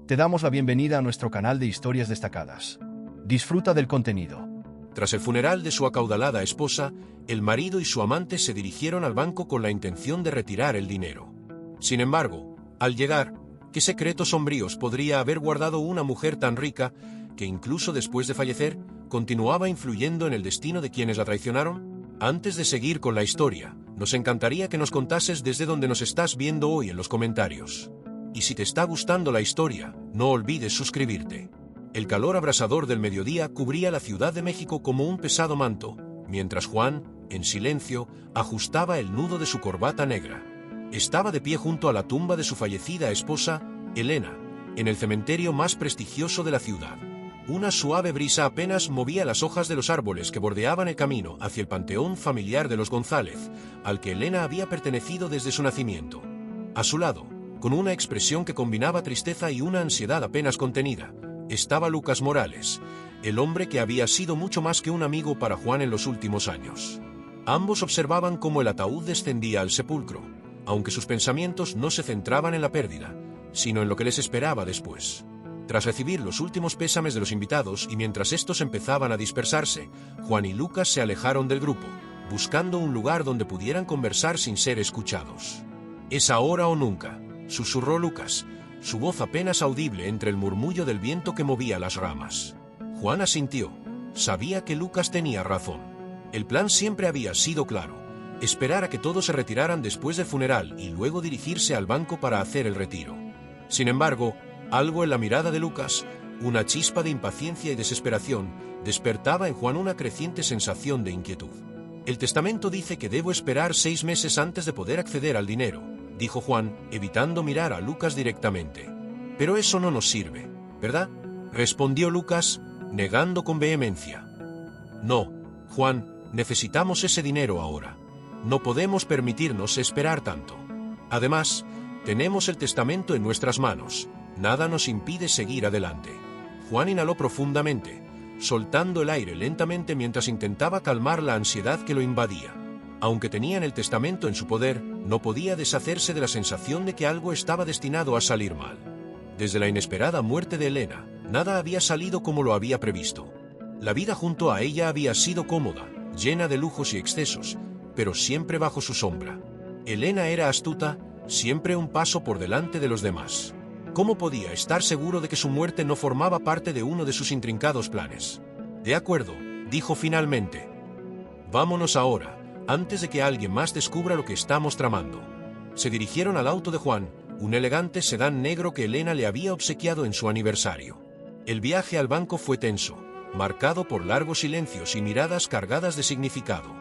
Te damos la bienvenida a nuestro canal de historias destacadas. Disfruta del contenido. Tras el funeral de su acaudalada esposa, el marido y su amante se dirigieron al banco con la intención de retirar el dinero. Sin embargo, al llegar, ¿qué secretos sombríos podría haber guardado una mujer tan rica que incluso después de fallecer, continuaba influyendo en el destino de quienes la traicionaron? Antes de seguir con la historia, nos encantaría que nos contases desde dónde nos estás viendo hoy en los comentarios. Y si te está gustando la historia, no olvides suscribirte. El calor abrasador del mediodía cubría la Ciudad de México como un pesado manto, mientras Juan, en silencio, ajustaba el nudo de su corbata negra. Estaba de pie junto a la tumba de su fallecida esposa, Elena, en el cementerio más prestigioso de la ciudad. Una suave brisa apenas movía las hojas de los árboles que bordeaban el camino hacia el panteón familiar de los González, al que Elena había pertenecido desde su nacimiento. A su lado, con una expresión que combinaba tristeza y una ansiedad apenas contenida, estaba Lucas Morales, el hombre que había sido mucho más que un amigo para Juan en los últimos años. Ambos observaban cómo el ataúd descendía al sepulcro, aunque sus pensamientos no se centraban en la pérdida, sino en lo que les esperaba después. Tras recibir los últimos pésames de los invitados y mientras estos empezaban a dispersarse, Juan y Lucas se alejaron del grupo, buscando un lugar donde pudieran conversar sin ser escuchados. «Es ahora o nunca», susurró Lucas, su voz apenas audible entre el murmullo del viento que movía las ramas. Juan asintió. Sabía que Lucas tenía razón. El plan siempre había sido claro: esperar a que todos se retiraran después del funeral y luego dirigirse al banco para hacer el retiro. Sin embargo, algo en la mirada de Lucas, una chispa de impaciencia y desesperación, despertaba en Juan una creciente sensación de inquietud. «El testamento dice que debo esperar 6 meses antes de poder acceder al dinero», dijo Juan, evitando mirar a Lucas directamente. «Pero eso no nos sirve, ¿verdad?», respondió Lucas, negando con vehemencia. «No, Juan, necesitamos ese dinero ahora. No podemos permitirnos esperar tanto. Además, tenemos el testamento en nuestras manos. Nada nos impide seguir adelante». Juan inhaló profundamente, soltando el aire lentamente mientras intentaba calmar la ansiedad que lo invadía. Aunque tenían el testamento en su poder, no podía deshacerse de la sensación de que algo estaba destinado a salir mal. Desde la inesperada muerte de Elena, nada había salido como lo había previsto. La vida junto a ella había sido cómoda, llena de lujos y excesos, pero siempre bajo su sombra. Elena era astuta, siempre un paso por delante de los demás. ¿Cómo podía estar seguro de que su muerte no formaba parte de uno de sus intrincados planes? «De acuerdo», dijo finalmente. «Vámonos ahora, antes de que alguien más descubra lo que estamos tramando». Se dirigieron al auto de Juan, un elegante sedán negro que Elena le había obsequiado en su aniversario. El viaje al banco fue tenso, marcado por largos silencios y miradas cargadas de significado.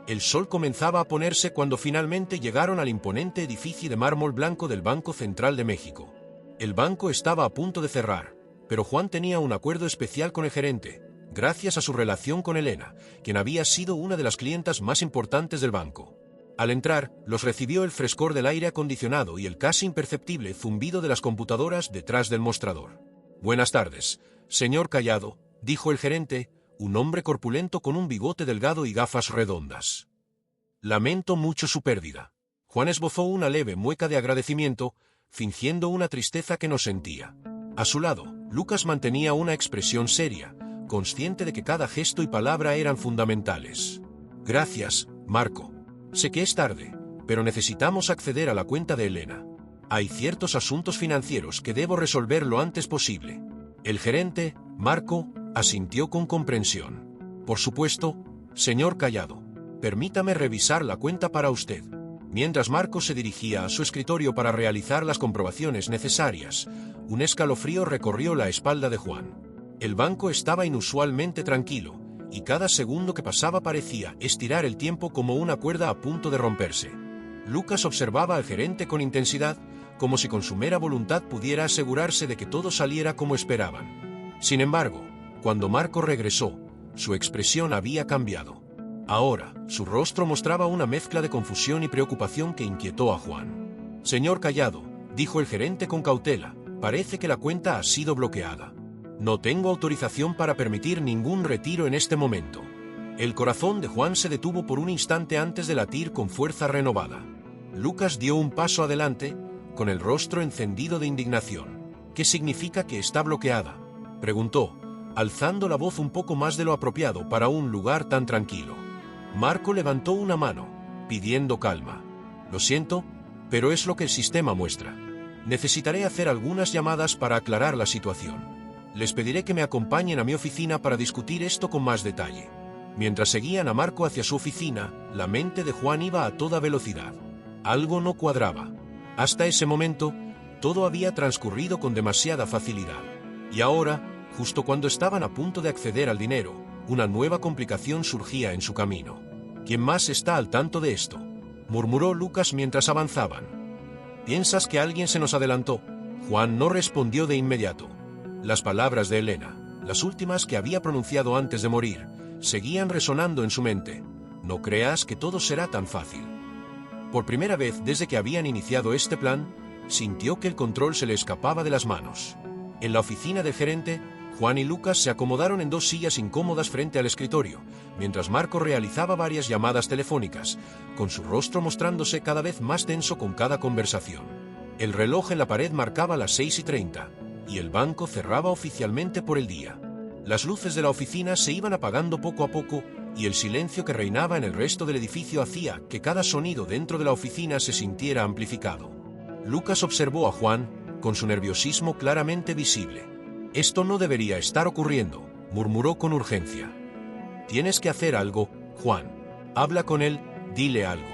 El sol comenzaba a ponerse cuando finalmente llegaron al imponente edificio de mármol blanco del Banco Central de México. El banco estaba a punto de cerrar, pero Juan tenía un acuerdo especial con el gerente, gracias a su relación con Elena, quien había sido una de las clientas más importantes del banco. Al entrar, los recibió el frescor del aire acondicionado y el casi imperceptible zumbido de las computadoras detrás del mostrador. «Buenas tardes, señor Callado», dijo el gerente, un hombre corpulento con un bigote delgado y gafas redondas. «Lamento mucho su pérdida». Juan esbozó una leve mueca de agradecimiento, fingiendo una tristeza que no sentía. A su lado, Lucas mantenía una expresión seria, consciente de que cada gesto y palabra eran fundamentales. «Gracias, Marco. Sé que es tarde, pero necesitamos acceder a la cuenta de Elena. Hay ciertos asuntos financieros que debo resolver lo antes posible». El gerente, Marco, asintió con comprensión. «Por supuesto, señor Callado. Permítame revisar la cuenta para usted». Mientras Marco se dirigía a su escritorio para realizar las comprobaciones necesarias, un escalofrío recorrió la espalda de Juan. El banco estaba inusualmente tranquilo, y cada segundo que pasaba parecía estirar el tiempo como una cuerda a punto de romperse. Lucas observaba al gerente con intensidad, como si con su mera voluntad pudiera asegurarse de que todo saliera como esperaban. Sin embargo, cuando Marco regresó, su expresión había cambiado. Ahora, su rostro mostraba una mezcla de confusión y preocupación que inquietó a Juan. «Señor Callado», dijo el gerente con cautela, «parece que la cuenta ha sido bloqueada. No tengo autorización para permitir ningún retiro en este momento». El corazón de Juan se detuvo por un instante antes de latir con fuerza renovada. Lucas dio un paso adelante, con el rostro encendido de indignación. ¿Qué significa que está bloqueada?, preguntó, alzando la voz un poco más de lo apropiado para un lugar tan tranquilo. Marco levantó una mano, pidiendo calma. Lo siento, pero es lo que el sistema muestra. Necesitaré hacer algunas llamadas para aclarar la situación. Les pediré que me acompañen a mi oficina para discutir esto con más detalle. Mientras seguían a Marco hacia su oficina, la mente de Juan iba a toda velocidad. Algo no cuadraba. Hasta ese momento, todo había transcurrido con demasiada facilidad. Y ahora, justo cuando estaban a punto de acceder al dinero, una nueva complicación surgía en su camino. ¿Quién más está al tanto de esto?, murmuró Lucas mientras avanzaban. ¿Piensas que alguien se nos adelantó? Juan no respondió de inmediato. Las palabras de Elena, las últimas que había pronunciado antes de morir, seguían resonando en su mente. No creas que todo será tan fácil. Por primera vez desde que habían iniciado este plan, sintió que el control se le escapaba de las manos. En la oficina del gerente, Juan y Lucas se acomodaron en 2 sillas incómodas frente al escritorio, mientras Marco realizaba varias llamadas telefónicas, con su rostro mostrándose cada vez más tenso con cada conversación. El reloj en la pared marcaba las 6:30, y el banco cerraba oficialmente por el día. Las luces de la oficina se iban apagando poco a poco, y el silencio que reinaba en el resto del edificio hacía que cada sonido dentro de la oficina se sintiera amplificado. Lucas observó a Juan, con su nerviosismo claramente visible. «Esto no debería estar ocurriendo», murmuró con urgencia. «Tienes que hacer algo, Juan. Habla con él, dile algo».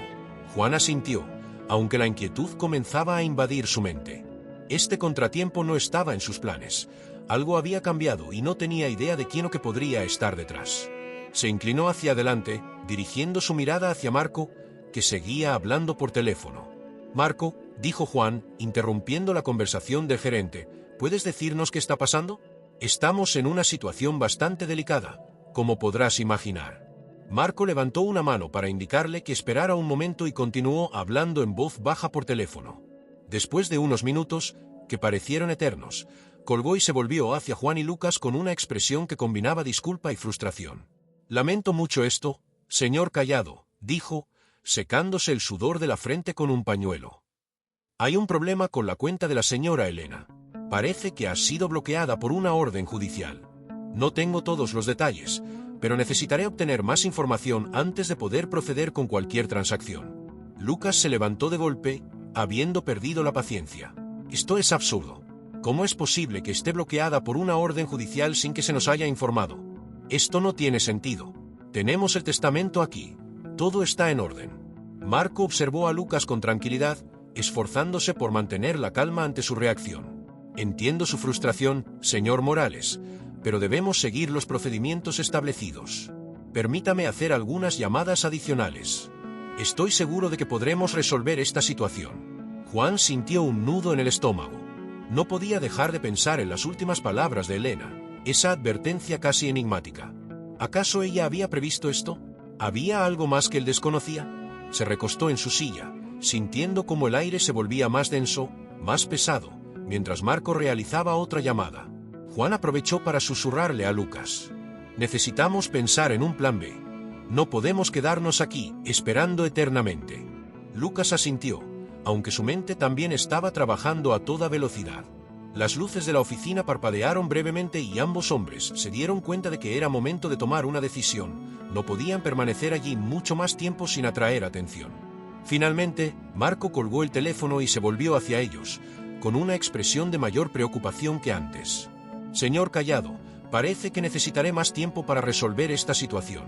Juan asintió, aunque la inquietud comenzaba a invadir su mente. Este contratiempo no estaba en sus planes. Algo había cambiado y no tenía idea de quién o qué podría estar detrás. Se inclinó hacia adelante, dirigiendo su mirada hacia Marco, que seguía hablando por teléfono. «Marco», dijo Juan, interrumpiendo la conversación del gerente, ¿puedes decirnos qué está pasando? Estamos en una situación bastante delicada, como podrás imaginar. Marco levantó una mano para indicarle que esperara un momento y continuó hablando en voz baja por teléfono. Después de unos minutos, que parecieron eternos, colgó y se volvió hacia Juan y Lucas con una expresión que combinaba disculpa y frustración. «Lamento mucho esto, señor Callado», dijo, secándose el sudor de la frente con un pañuelo. «Hay un problema con la cuenta de la señora Elena. Parece que ha sido bloqueada por una orden judicial. No tengo todos los detalles, pero necesitaré obtener más información antes de poder proceder con cualquier transacción». Lucas se levantó de golpe, habiendo perdido la paciencia. «Esto es absurdo. ¿Cómo es posible que esté bloqueada por una orden judicial sin que se nos haya informado? Esto no tiene sentido. Tenemos el testamento aquí. Todo está en orden». Marco observó a Lucas con tranquilidad, esforzándose por mantener la calma ante su reacción. «Entiendo su frustración, señor Morales, pero debemos seguir los procedimientos establecidos. Permítame hacer algunas llamadas adicionales. Estoy seguro de que podremos resolver esta situación». Juan sintió un nudo en el estómago. No podía dejar de pensar en las últimas palabras de Elena, esa advertencia casi enigmática. ¿Acaso ella había previsto esto? ¿Había algo más que él desconocía? Se recostó en su silla, sintiendo como el aire se volvía más denso, más pesado, mientras Marco realizaba otra llamada. Juan aprovechó para susurrarle a Lucas: «Necesitamos pensar en un plan B. No podemos quedarnos aquí, esperando eternamente». Lucas asintió, aunque su mente también estaba trabajando a toda velocidad. Las luces de la oficina parpadearon brevemente y ambos hombres se dieron cuenta de que era momento de tomar una decisión. No podían permanecer allí mucho más tiempo sin atraer atención. Finalmente, Marco colgó el teléfono y se volvió hacia ellos, con una expresión de mayor preocupación que antes. «Señor Callado, parece que necesitaré más tiempo para resolver esta situación.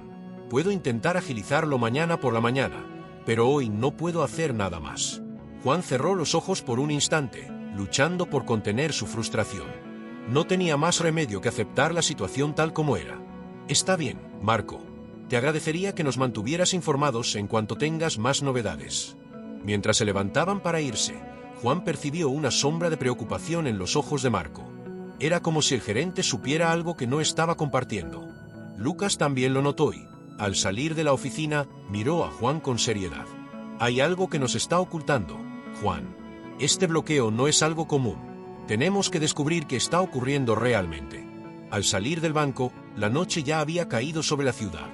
Puedo intentar agilizarlo mañana por la mañana, pero hoy no puedo hacer nada más». Juan cerró los ojos por un instante, luchando por contener su frustración. No tenía más remedio que aceptar la situación tal como era. «Está bien, Marco. Te agradecería que nos mantuvieras informados en cuanto tengas más novedades». Mientras se levantaban para irse, Juan percibió una sombra de preocupación en los ojos de Marco. Era como si el gerente supiera algo que no estaba compartiendo. Lucas también lo notó y, al salir de la oficina, miró a Juan con seriedad. «Hay algo que nos está ocultando, Juan. Este bloqueo no es algo común. Tenemos que descubrir qué está ocurriendo realmente». Al salir del banco, la noche ya había caído sobre la ciudad.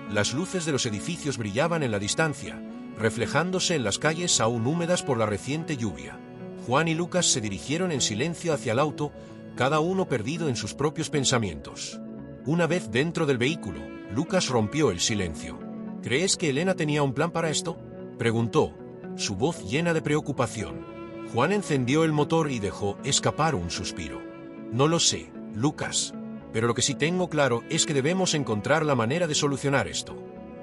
Las luces de los edificios brillaban en la distancia, reflejándose en las calles aún húmedas por la reciente lluvia. Juan y Lucas se dirigieron en silencio hacia el auto, cada uno perdido en sus propios pensamientos. Una vez dentro del vehículo, Lucas rompió el silencio. ¿Crees que Elena tenía un plan para esto?, preguntó, su voz llena de preocupación. Juan encendió el motor y dejó escapar un suspiro. No lo sé, Lucas. Pero lo que sí tengo claro es que debemos encontrar la manera de solucionar esto.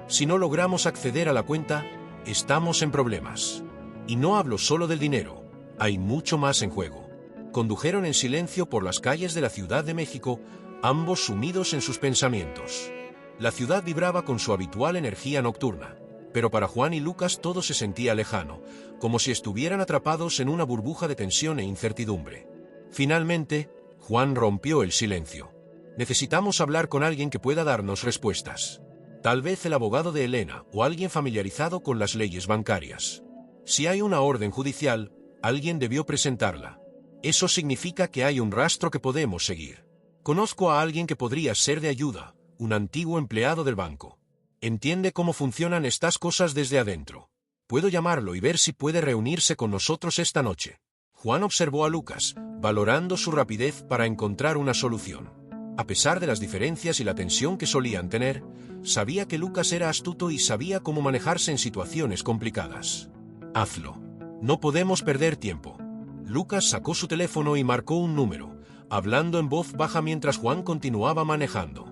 Si no logramos acceder a la cuenta, estamos en problemas. Y no hablo solo del dinero, hay mucho más en juego. Condujeron en silencio por las calles de la Ciudad de México, ambos sumidos en sus pensamientos. La ciudad vibraba con su habitual energía nocturna, pero para Juan y Lucas todo se sentía lejano, como si estuvieran atrapados en una burbuja de tensión e incertidumbre. Finalmente, Juan rompió el silencio. Necesitamos hablar con alguien que pueda darnos respuestas. Tal vez el abogado de Elena o alguien familiarizado con las leyes bancarias. Si hay una orden judicial, alguien debió presentarla. Eso significa que hay un rastro que podemos seguir. Conozco a alguien que podría ser de ayuda, un antiguo empleado del banco. Entiende cómo funcionan estas cosas desde adentro. Puedo llamarlo y ver si puede reunirse con nosotros esta noche. Juan observó a Lucas, valorando su rapidez para encontrar una solución. A pesar de las diferencias y la tensión que solían tener, sabía que Lucas era astuto y sabía cómo manejarse en situaciones complicadas. Hazlo. No podemos perder tiempo. Lucas sacó su teléfono y marcó un número, hablando en voz baja mientras Juan continuaba manejando.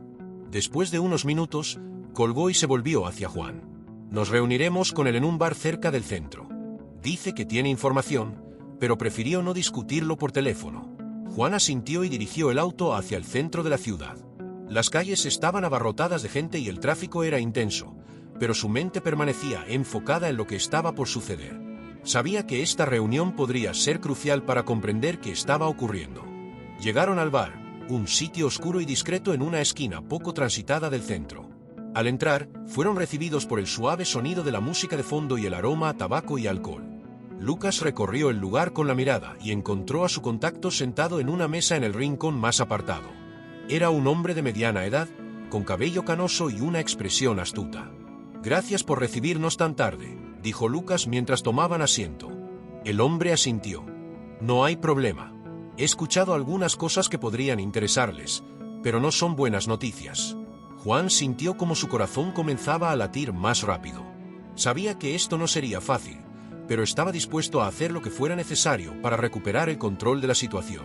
Después de unos minutos, colgó y se volvió hacia Juan. Nos reuniremos con él en un bar cerca del centro. Dice que tiene información, pero prefirió no discutirlo por teléfono. Juan asintió y dirigió el auto hacia el centro de la ciudad. Las calles estaban abarrotadas de gente y el tráfico era intenso, pero su mente permanecía enfocada en lo que estaba por suceder. Sabía que esta reunión podría ser crucial para comprender qué estaba ocurriendo. Llegaron al bar, un sitio oscuro y discreto en una esquina poco transitada del centro. Al entrar, fueron recibidos por el suave sonido de la música de fondo y el aroma a tabaco y alcohol. Lucas recorrió el lugar con la mirada y encontró a su contacto sentado en una mesa en el rincón más apartado. Era un hombre de mediana edad, con cabello canoso y una expresión astuta. «Gracias por recibirnos tan tarde», dijo Lucas mientras tomaban asiento. El hombre asintió. «No hay problema. He escuchado algunas cosas que podrían interesarles, pero no son buenas noticias». Juan sintió como su corazón comenzaba a latir más rápido. Sabía que esto no sería fácil, pero estaba dispuesto a hacer lo que fuera necesario para recuperar el control de la situación.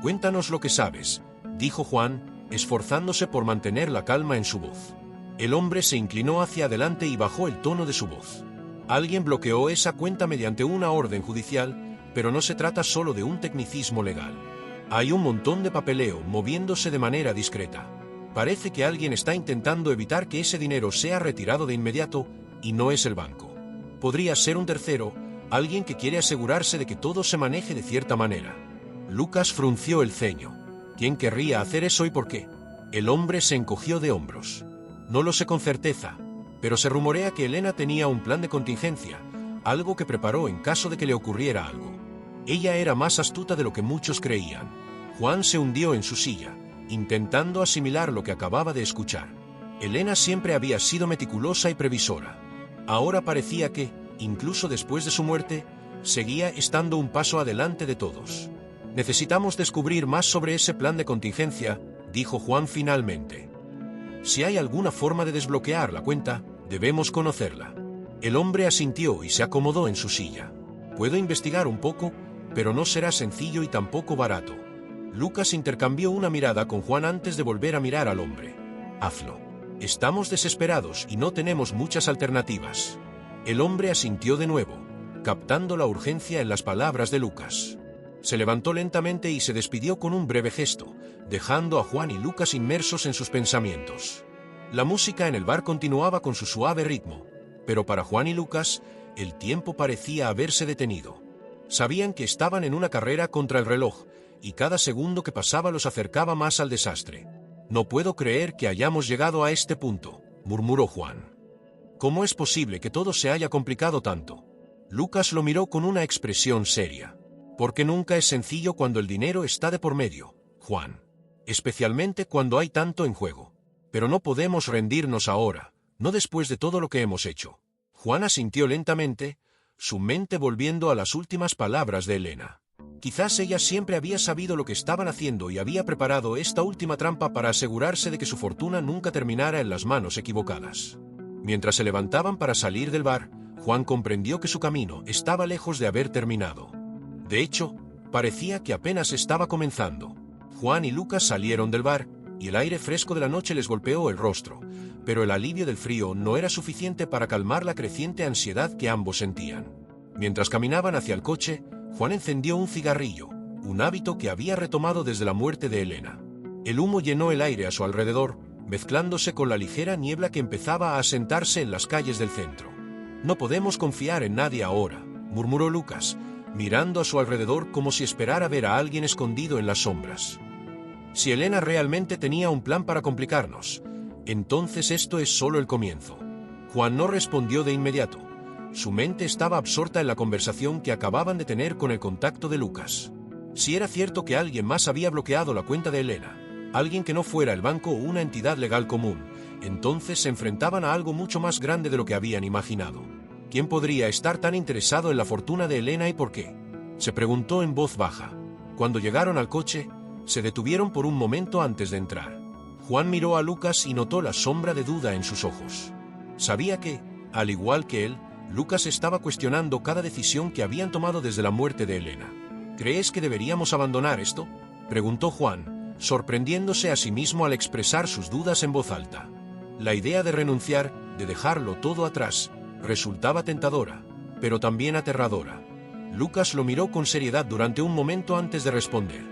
«Cuéntanos lo que sabes», dijo Juan, esforzándose por mantener la calma en su voz. El hombre se inclinó hacia adelante y bajó el tono de su voz. «Alguien bloqueó esa cuenta mediante una orden judicial, pero no se trata solo de un tecnicismo legal. Hay un montón de papeleo moviéndose de manera discreta. Parece que alguien está intentando evitar que ese dinero sea retirado de inmediato, y no es el banco. Podría ser un tercero, alguien que quiere asegurarse de que todo se maneje de cierta manera». Lucas frunció el ceño. ¿Quién querría hacer eso y por qué? El hombre se encogió de hombros. «No lo sé con certeza, pero se rumorea que Elena tenía un plan de contingencia, algo que preparó en caso de que le ocurriera algo. Ella era más astuta de lo que muchos creían». Juan se hundió en su silla, intentando asimilar lo que acababa de escuchar. Elena siempre había sido meticulosa y previsora. Ahora parecía que, incluso después de su muerte, seguía estando un paso adelante de todos. «Necesitamos descubrir más sobre ese plan de contingencia», dijo Juan finalmente. «Si hay alguna forma de desbloquear la cuenta, debemos conocerla». El hombre asintió y se acomodó en su silla. «Puedo investigar un poco, pero no será sencillo y tampoco barato». Lucas intercambió una mirada con Juan antes de volver a mirar al hombre. «Hazlo. Estamos desesperados y no tenemos muchas alternativas». El hombre asintió de nuevo, captando la urgencia en las palabras de Lucas. Se levantó lentamente y se despidió con un breve gesto, dejando a Juan y Lucas inmersos en sus pensamientos. La música en el bar continuaba con su suave ritmo, pero para Juan y Lucas, el tiempo parecía haberse detenido. Sabían que estaban en una carrera contra el reloj, y cada segundo que pasaba los acercaba más al desastre. «No puedo creer que hayamos llegado a este punto», murmuró Juan. «¿Cómo es posible que todo se haya complicado tanto?» Lucas lo miró con una expresión seria. «Porque nunca es sencillo cuando el dinero está de por medio, Juan. Especialmente cuando hay tanto en juego. Pero no podemos rendirnos ahora, no después de todo lo que hemos hecho». Juan asintió lentamente, su mente volviendo a las últimas palabras de Elena. Quizás ella siempre había sabido lo que estaban haciendo y había preparado esta última trampa para asegurarse de que su fortuna nunca terminara en las manos equivocadas. Mientras se levantaban para salir del bar, Juan comprendió que su camino estaba lejos de haber terminado. De hecho, parecía que apenas estaba comenzando. Juan y Lucas salieron del bar, y el aire fresco de la noche les golpeó el rostro, pero el alivio del frío no era suficiente para calmar la creciente ansiedad que ambos sentían. Mientras caminaban hacia el coche, Juan encendió un cigarrillo, un hábito que había retomado desde la muerte de Elena. El humo llenó el aire a su alrededor, mezclándose con la ligera niebla que empezaba a asentarse en las calles del centro. «No podemos confiar en nadie ahora», murmuró Lucas, mirando a su alrededor como si esperara ver a alguien escondido en las sombras. Si Elena realmente tenía un plan para complicarnos, entonces esto es solo el comienzo. Juan no respondió de inmediato. Su mente estaba absorta en la conversación que acababan de tener con el contacto de Lucas. Si era cierto que alguien más había bloqueado la cuenta de Elena, alguien que no fuera el banco o una entidad legal común, entonces se enfrentaban a algo mucho más grande de lo que habían imaginado. ¿Quién podría estar tan interesado en la fortuna de Elena y por qué?, se preguntó en voz baja. Cuando llegaron al coche, se detuvieron por un momento antes de entrar. Juan miró a Lucas y notó la sombra de duda en sus ojos. Sabía que, al igual que él, Lucas estaba cuestionando cada decisión que habían tomado desde la muerte de Elena. ¿Crees que deberíamos abandonar esto?, preguntó Juan, sorprendiéndose a sí mismo al expresar sus dudas en voz alta. La idea de renunciar, de dejarlo todo atrás, resultaba tentadora, pero también aterradora. Lucas lo miró con seriedad durante un momento antes de responder.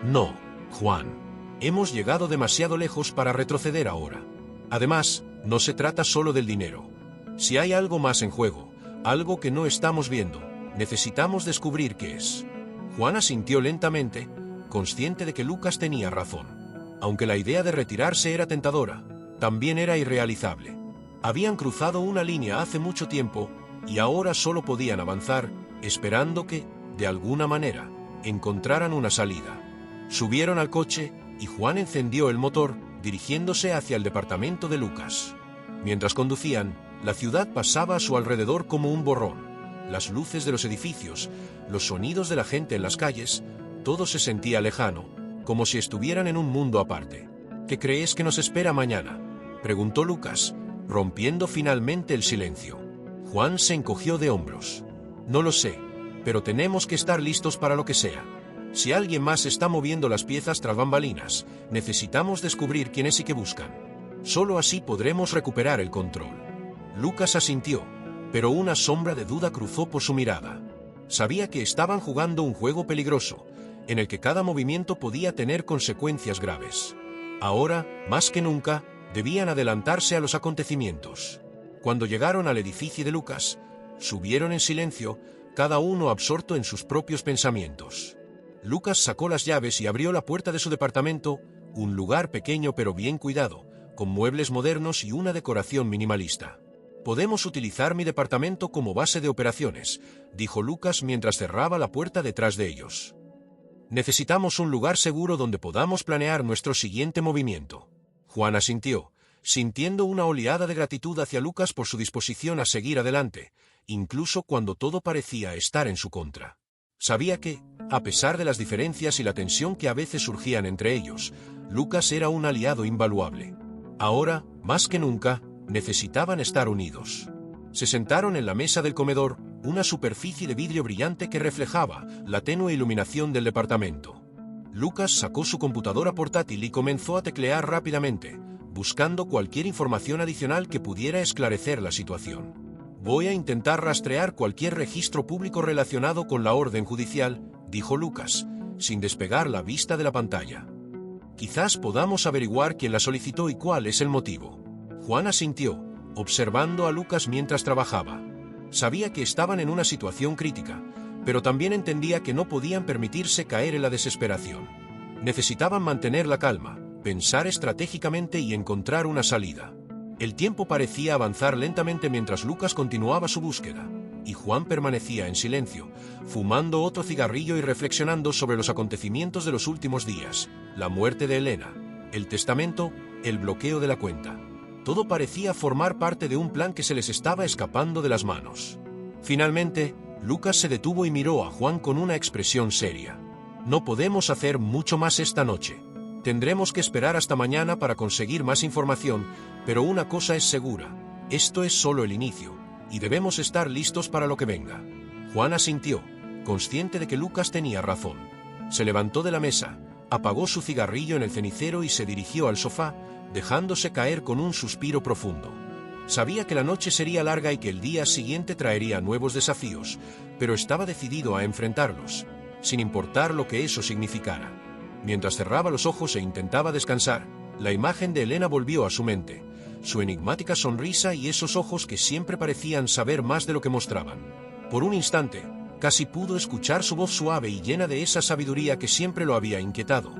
«No, Juan. Hemos llegado demasiado lejos para retroceder ahora. Además, no se trata solo del dinero. Si hay algo más en juego, algo que no estamos viendo, necesitamos descubrir qué es». Juan asintió lentamente, consciente de que Lucas tenía razón. Aunque la idea de retirarse era tentadora, también era irrealizable. Habían cruzado una línea hace mucho tiempo, y ahora solo podían avanzar, esperando que, de alguna manera, encontraran una salida. Subieron al coche, y Juan encendió el motor, dirigiéndose hacia el departamento de Lucas. Mientras conducían, la ciudad pasaba a su alrededor como un borrón. Las luces de los edificios, los sonidos de la gente en las calles, todo se sentía lejano, como si estuvieran en un mundo aparte. «¿Qué crees que nos espera mañana?», preguntó Lucas, rompiendo finalmente el silencio. Juan se encogió de hombros. «No lo sé, pero tenemos que estar listos para lo que sea. Si alguien más está moviendo las piezas tras bambalinas, necesitamos descubrir quién es y qué buscan. Solo así podremos recuperar el control». Lucas asintió, pero una sombra de duda cruzó por su mirada. Sabía que estaban jugando un juego peligroso, en el que cada movimiento podía tener consecuencias graves. Ahora, más que nunca, debían adelantarse a los acontecimientos. Cuando llegaron al edificio de Lucas, subieron en silencio, cada uno absorto en sus propios pensamientos. Lucas sacó las llaves y abrió la puerta de su departamento, un lugar pequeño pero bien cuidado, con muebles modernos y una decoración minimalista. «Podemos utilizar mi departamento como base de operaciones», dijo Lucas mientras cerraba la puerta detrás de ellos. «Necesitamos un lugar seguro donde podamos planear nuestro siguiente movimiento». Juan asintió, sintiendo una oleada de gratitud hacia Lucas por su disposición a seguir adelante, incluso cuando todo parecía estar en su contra. Sabía que, a pesar de las diferencias y la tensión que a veces surgían entre ellos, Lucas era un aliado invaluable. Ahora, más que nunca, necesitaban estar unidos. Se sentaron en la mesa del comedor, una superficie de vidrio brillante que reflejaba la tenue iluminación del departamento. Lucas sacó su computadora portátil y comenzó a teclear rápidamente, buscando cualquier información adicional que pudiera esclarecer la situación. «Voy a intentar rastrear cualquier registro público relacionado con la orden judicial», dijo Lucas, sin despegar la vista de la pantalla. «Quizás podamos averiguar quién la solicitó y cuál es el motivo». Juan asintió, observando a Lucas mientras trabajaba. Sabía que estaban en una situación crítica, pero también entendía que no podían permitirse caer en la desesperación. Necesitaban mantener la calma, pensar estratégicamente y encontrar una salida. El tiempo parecía avanzar lentamente mientras Lucas continuaba su búsqueda, y Juan permanecía en silencio, fumando otro cigarrillo y reflexionando sobre los acontecimientos de los últimos días, la muerte de Elena, el testamento, el bloqueo de la cuenta. Todo parecía formar parte de un plan que se les estaba escapando de las manos. Finalmente, Lucas se detuvo y miró a Juan con una expresión seria. No podemos hacer mucho más esta noche. Tendremos que esperar hasta mañana para conseguir más información, pero una cosa es segura. Esto es solo el inicio, y debemos estar listos para lo que venga. Juan asintió, consciente de que Lucas tenía razón. Se levantó de la mesa, apagó su cigarrillo en el cenicero y se dirigió al sofá, dejándose caer con un suspiro profundo. Sabía que la noche sería larga y que el día siguiente traería nuevos desafíos, pero estaba decidido a enfrentarlos, sin importar lo que eso significara. Mientras cerraba los ojos e intentaba descansar, la imagen de Elena volvió a su mente, su enigmática sonrisa y esos ojos que siempre parecían saber más de lo que mostraban. Por un instante, casi pudo escuchar su voz suave y llena de esa sabiduría que siempre lo había inquietado.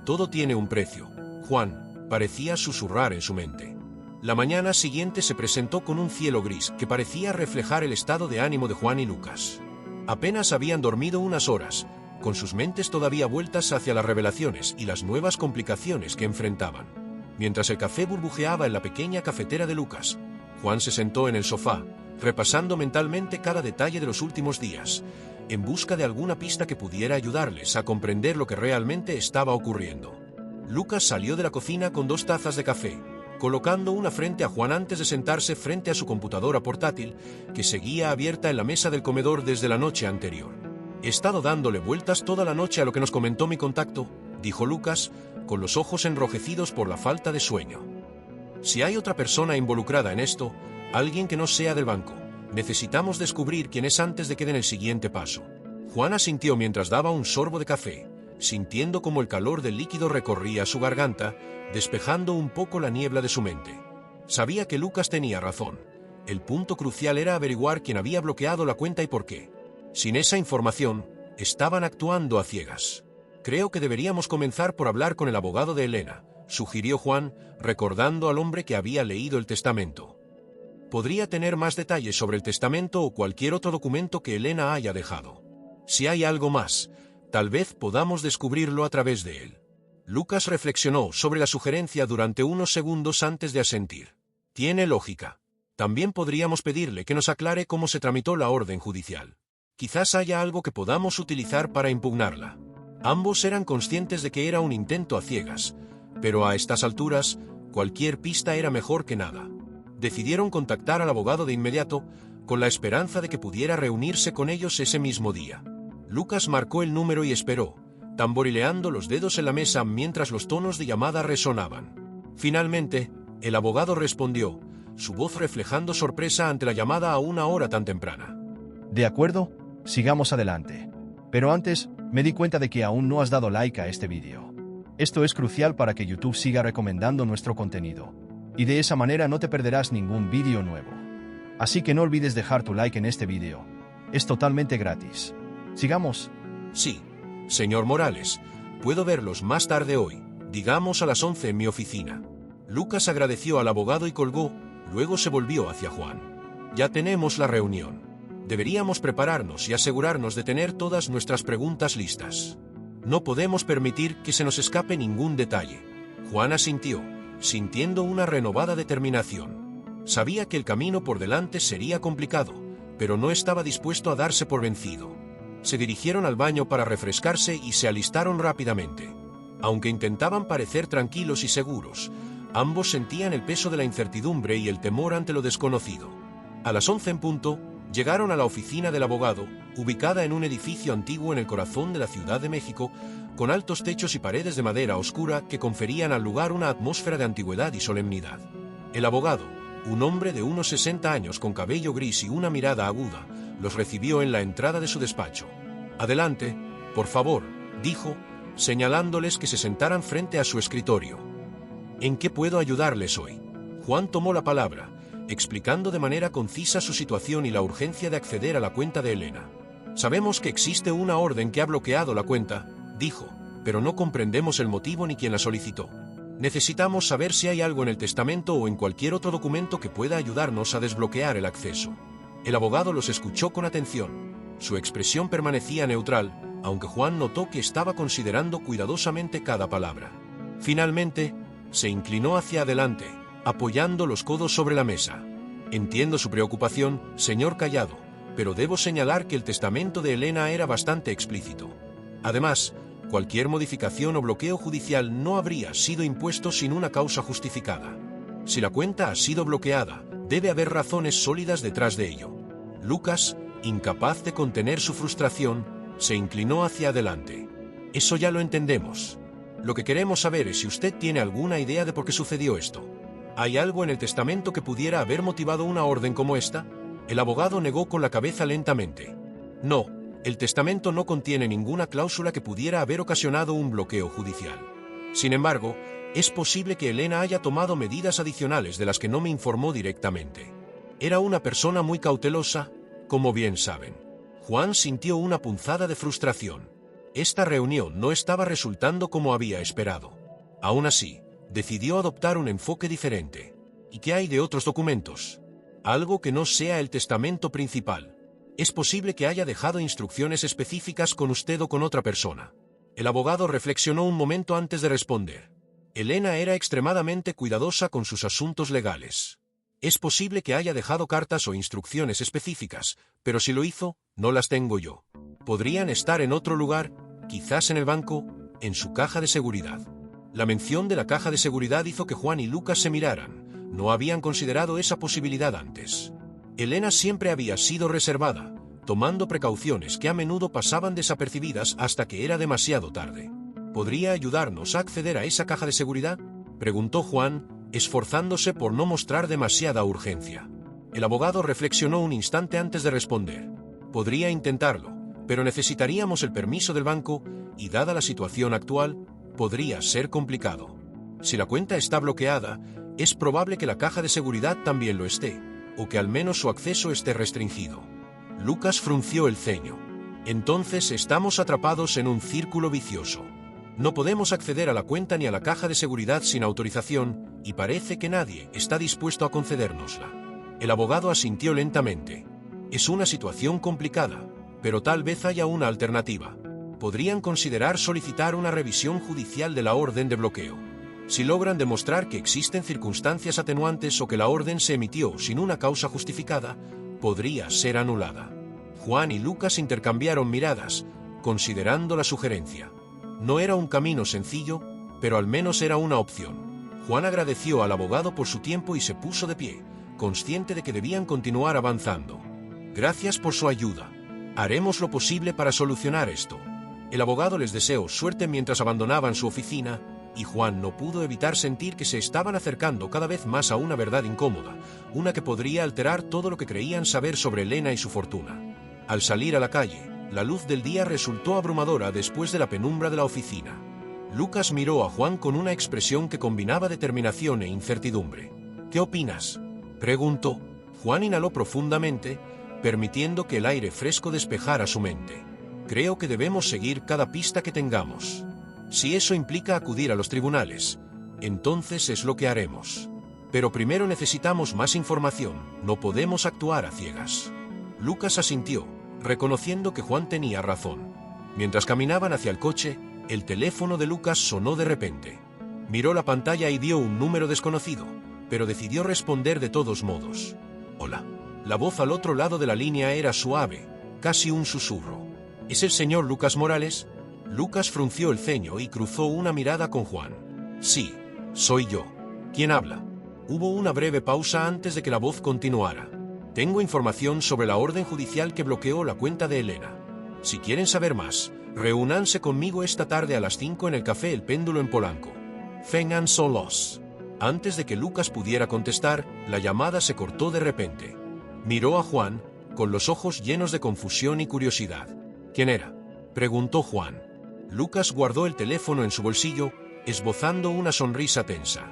Todo tiene un precio, Juan, parecía susurrar en su mente. La mañana siguiente se presentó con un cielo gris que parecía reflejar el estado de ánimo de Juan y Lucas. Apenas habían dormido unas horas, con sus mentes todavía vueltas hacia las revelaciones y las nuevas complicaciones que enfrentaban. Mientras el café burbujeaba en la pequeña cafetera de Lucas, Juan se sentó en el sofá, repasando mentalmente cada detalle de los últimos días, en busca de alguna pista que pudiera ayudarles a comprender lo que realmente estaba ocurriendo. Lucas salió de la cocina con 2 tazas de café, colocando una frente a Juan antes de sentarse frente a su computadora portátil, que seguía abierta en la mesa del comedor desde la noche anterior. He estado dándole vueltas toda la noche a lo que nos comentó mi contacto, dijo Lucas, con los ojos enrojecidos por la falta de sueño. Si hay otra persona involucrada en esto, alguien que no sea del banco, necesitamos descubrir quién es antes de que den el siguiente paso. Juan asintió mientras daba un sorbo de café, sintiendo como el calor del líquido recorría su garganta, despejando un poco la niebla de su mente. Sabía que Lucas tenía razón. El punto crucial era averiguar quién había bloqueado la cuenta y por qué. Sin esa información, estaban actuando a ciegas. Creo que deberíamos comenzar por hablar con el abogado de Elena, sugirió Juan, recordando al hombre que había leído el testamento. Podría tener más detalles sobre el testamento o cualquier otro documento que Elena haya dejado. Si hay algo más, tal vez podamos descubrirlo a través de él. Lucas reflexionó sobre la sugerencia durante unos segundos antes de asentir. Tiene lógica. También podríamos pedirle que nos aclare cómo se tramitó la orden judicial. Quizás haya algo que podamos utilizar para impugnarla. Ambos eran conscientes de que era un intento a ciegas, pero a estas alturas, cualquier pista era mejor que nada. Decidieron contactar al abogado de inmediato, con la esperanza de que pudiera reunirse con ellos ese mismo día. Lucas marcó el número y esperó, tamborileando los dedos en la mesa mientras los tonos de llamada resonaban. Finalmente, el abogado respondió, su voz reflejando sorpresa ante la llamada a una hora tan temprana. De acuerdo, sigamos adelante. Pero antes, me di cuenta de que aún no has dado like a este vídeo. Esto es crucial para que YouTube siga recomendando nuestro contenido. Y de esa manera no te perderás ningún vídeo nuevo. Así que no olvides dejar tu like en este vídeo. Es totalmente gratis. Sigamos. Sí, señor Morales, puedo verlos más tarde hoy, digamos a las 11 en mi oficina. Lucas agradeció al abogado y colgó, luego se volvió hacia Juan. Ya tenemos la reunión. Deberíamos prepararnos y asegurarnos de tener todas nuestras preguntas listas. No podemos permitir que se nos escape ningún detalle. Juan asintió, sintiendo una renovada determinación. Sabía que el camino por delante sería complicado, pero no estaba dispuesto a darse por vencido. Se dirigieron al baño para refrescarse y se alistaron rápidamente. Aunque intentaban parecer tranquilos y seguros, ambos sentían el peso de la incertidumbre y el temor ante lo desconocido. A las 11 en punto, llegaron a la oficina del abogado, ubicada en un edificio antiguo en el corazón de la Ciudad de México, con altos techos y paredes de madera oscura que conferían al lugar una atmósfera de antigüedad y solemnidad. El abogado, un hombre de unos 60 años con cabello gris y una mirada aguda, los recibió en la entrada de su despacho. «Adelante, por favor», dijo, señalándoles que se sentaran frente a su escritorio. «¿En qué puedo ayudarles hoy?». Juan tomó la palabra, explicando de manera concisa su situación y la urgencia de acceder a la cuenta de Elena. «Sabemos que existe una orden que ha bloqueado la cuenta», dijo, «pero no comprendemos el motivo ni quién la solicitó. Necesitamos saber si hay algo en el testamento o en cualquier otro documento que pueda ayudarnos a desbloquear el acceso». El abogado los escuchó con atención. Su expresión permanecía neutral, aunque Juan notó que estaba considerando cuidadosamente cada palabra. Finalmente, se inclinó hacia adelante, apoyando los codos sobre la mesa. «Entiendo su preocupación, señor Callado, pero debo señalar que el testamento de Elena era bastante explícito. Además, cualquier modificación o bloqueo judicial no habría sido impuesto sin una causa justificada. Si la cuenta ha sido bloqueada, debe haber razones sólidas detrás de ello. Lucas, incapaz de contener su frustración, se inclinó hacia adelante. Eso ya lo entendemos. Lo que queremos saber es si usted tiene alguna idea de por qué sucedió esto. ¿Hay algo en el testamento que pudiera haber motivado una orden como esta? El abogado negó con la cabeza lentamente. No, el testamento no contiene ninguna cláusula que pudiera haber ocasionado un bloqueo judicial. Sin embargo, es posible que Elena haya tomado medidas adicionales de las que no me informó directamente. Era una persona muy cautelosa, como bien saben. Juan sintió una punzada de frustración. Esta reunión no estaba resultando como había esperado. Aún así, decidió adoptar un enfoque diferente. ¿Y qué hay de otros documentos? Algo que no sea el testamento principal. Es posible que haya dejado instrucciones específicas con usted o con otra persona. El abogado reflexionó un momento antes de responder. Elena era extremadamente cuidadosa con sus asuntos legales. Es posible que haya dejado cartas o instrucciones específicas, pero si lo hizo, no las tengo yo. Podrían estar en otro lugar, quizás en el banco, en su caja de seguridad. La mención de la caja de seguridad hizo que Juan y Lucas se miraran. No habían considerado esa posibilidad antes. Elena siempre había sido reservada, tomando precauciones que a menudo pasaban desapercibidas hasta que era demasiado tarde. ¿Podría ayudarnos a acceder a esa caja de seguridad?, preguntó Juan, esforzándose por no mostrar demasiada urgencia. El abogado reflexionó un instante antes de responder. Podría intentarlo, pero necesitaríamos el permiso del banco, y dada la situación actual, podría ser complicado. Si la cuenta está bloqueada, es probable que la caja de seguridad también lo esté, o que al menos su acceso esté restringido. Lucas frunció el ceño. Entonces estamos atrapados en un círculo vicioso. No podemos acceder a la cuenta ni a la caja de seguridad sin autorización, y parece que nadie está dispuesto a concedérnosla. El abogado asintió lentamente. Es una situación complicada, pero tal vez haya una alternativa. Podrían considerar solicitar una revisión judicial de la orden de bloqueo. Si logran demostrar que existen circunstancias atenuantes o que la orden se emitió sin una causa justificada, podría ser anulada. Juan y Lucas intercambiaron miradas, considerando la sugerencia. No era un camino sencillo, pero al menos era una opción. Juan agradeció al abogado por su tiempo y se puso de pie, consciente de que debían continuar avanzando. Gracias por su ayuda. Haremos lo posible para solucionar esto. El abogado les deseó suerte mientras abandonaban su oficina, y Juan no pudo evitar sentir que se estaban acercando cada vez más a una verdad incómoda, una que podría alterar todo lo que creían saber sobre Elena y su fortuna. Al salir a la calle, la luz del día resultó abrumadora después de la penumbra de la oficina. Lucas miró a Juan con una expresión que combinaba determinación e incertidumbre. ¿Qué opinas?, preguntó. Juan inhaló profundamente, permitiendo que el aire fresco despejara su mente. Creo que debemos seguir cada pista que tengamos. Si eso implica acudir a los tribunales, entonces es lo que haremos. Pero primero necesitamos más información, no podemos actuar a ciegas. Lucas asintió, reconociendo que Juan tenía razón. Mientras caminaban hacia el coche, el teléfono de Lucas sonó de repente. Miró la pantalla y vio un número desconocido, pero decidió responder de todos modos. Hola. La voz al otro lado de la línea era suave, casi un susurro. ¿Es el señor Lucas Morales? Lucas frunció el ceño y cruzó una mirada con Juan. Sí, soy yo. ¿Quién habla? Hubo una breve pausa antes de que la voz continuara. Tengo información sobre la orden judicial que bloqueó la cuenta de Elena. Si quieren saber más, reúnanse conmigo esta tarde a las 5 en el Café El Péndulo en Polanco. Vengan solos. Antes de que Lucas pudiera contestar, la llamada se cortó de repente. Miró a Juan, con los ojos llenos de confusión y curiosidad. ¿Quién era?, preguntó Juan. Lucas guardó el teléfono en su bolsillo, esbozando una sonrisa tensa.